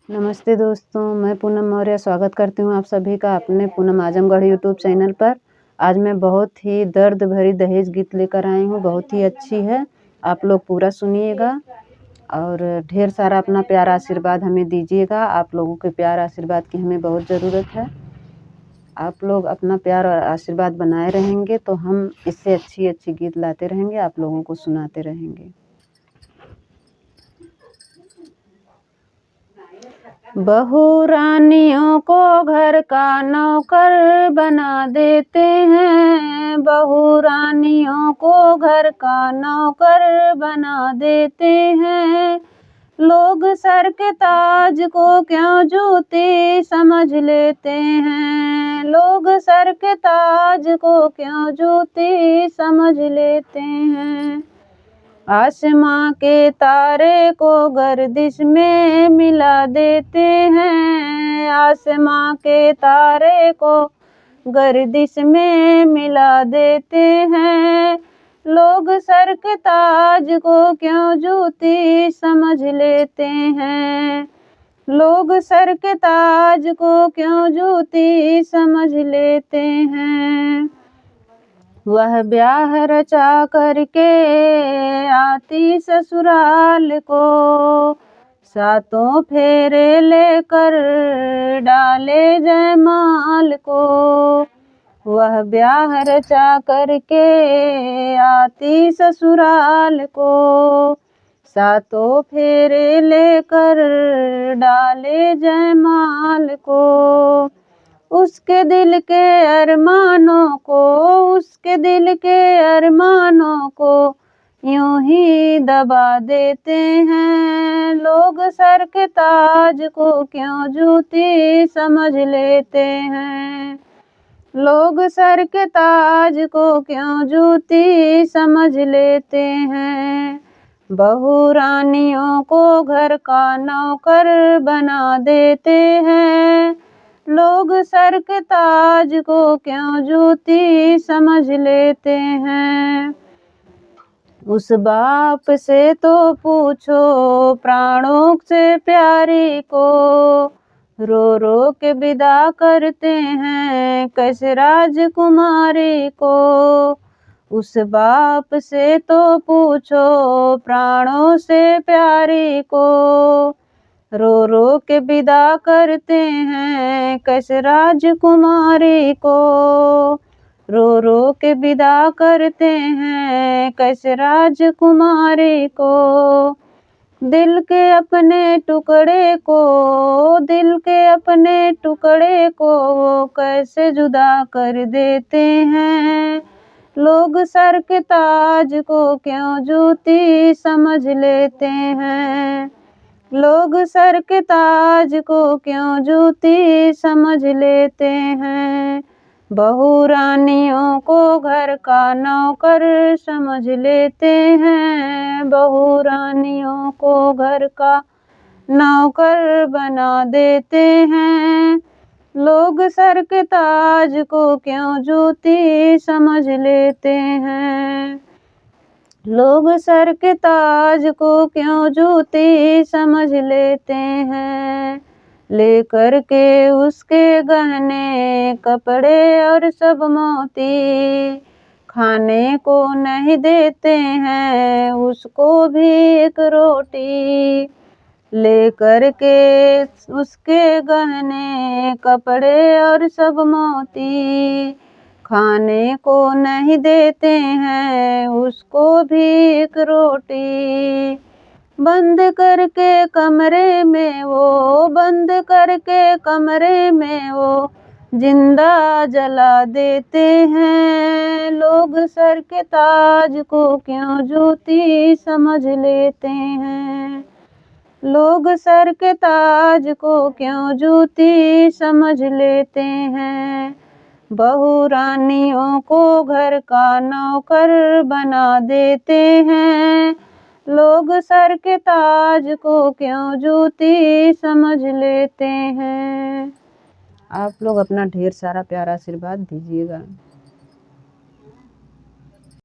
नमस्ते दोस्तों, मैं पूनम मौर्य स्वागत करती हूँ आप सभी का अपने पूनम आजमगढ़ यूट्यूब चैनल पर। आज मैं बहुत ही दर्द भरी दहेज गीत लेकर आई हूँ, बहुत ही अच्छी है। आप लोग पूरा सुनिएगा और ढेर सारा अपना प्यार आशीर्वाद हमें दीजिएगा। आप लोगों के प्यार आशीर्वाद की हमें बहुत ज़रूरत है। आप लोग अपना प्यार और आशीर्वाद बनाए रहेंगे तो हम इससे अच्छी गीत लाते रहेंगे, आप लोगों को सुनाते रहेंगे। बहू रानियों को घर का नौकर बना देते हैं, बहू रानियों को घर का नौकर बना देते हैं। लोग सर के ताज को क्यों जूती समझ लेते हैं, लोग सर के ताज को क्यों जूती समझ लेते हैं। आसमां के तारे को गर्दिश में मिला देते हैं, आसमां के तारे को गर्दिश में मिला देते हैं। लोग सर के ताज को क्यों जूती समझ लेते हैं, लोग सर के ताज को क्यों जूती समझ लेते हैं। वह ब्याह रचा करके आती ससुराल को, सातों फेरे लेकर डाले जयमाल को। वह ब्याह रचा करके आती ससुराल को, सातों फेरे लेकर डाले जयमाल को। उसके दिल के अरमानों को, उसके दिल के अरमानों को यूं ही दबा देते हैं। लोग सर के ताज को क्यों जूती समझ लेते हैं, लोग सर के ताज को क्यों जूती समझ लेते हैं। बहू रानियों को घर का नौकर बना देते हैं, लोग सर के ताज को क्यों जूती समझ लेते हैं। उस बाप से तो पूछो प्राणों से प्यारी को, रो रो के विदा करते हैं कैसे राजकुमारी को। उस बाप से तो पूछो प्राणों से प्यारी को, रो रो के विदा करते हैं कैसे राजकुमारी को। रो रो के विदा करते हैं कैसे राजकुमारी को। दिल के अपने टुकड़े को, दिल के अपने टुकड़े को वो कैसे जुदा कर देते हैं। लोग सर के ताज को क्यों जूती समझ लेते हैं, लोग सर के ताज को क्यों जूती समझ लेते हैं। बहू रानियों को घर का नौकर समझ लेते हैं, बहू रानियों को घर का नौकर बना देते हैं। लोग सर के ताज को क्यों जूती समझ लेते हैं, लोग सर के ताज को क्यों जूती समझ लेते हैं। लेकर के उसके गहने कपड़े और सब मोती, खाने को नहीं देते हैं उसको भी एक रोटी। लेकर के उसके गहने कपड़े और सब मोती, खाने को नहीं देते हैं उसको भी एक रोटी। बंद करके कमरे में वो, बंद करके कमरे में वो जिंदा जला देते हैं। लोग सर के ताज को क्यों जूती समझ लेते हैं, लोग सर के ताज को क्यों जूती समझ लेते हैं। बहू रानियों को घर का नौकर बना देते हैं, लोग सर के ताज को क्यों जूती समझ लेते हैं। आप लोग अपना ढेर सारा प्यार आशीर्वाद दीजिएगा।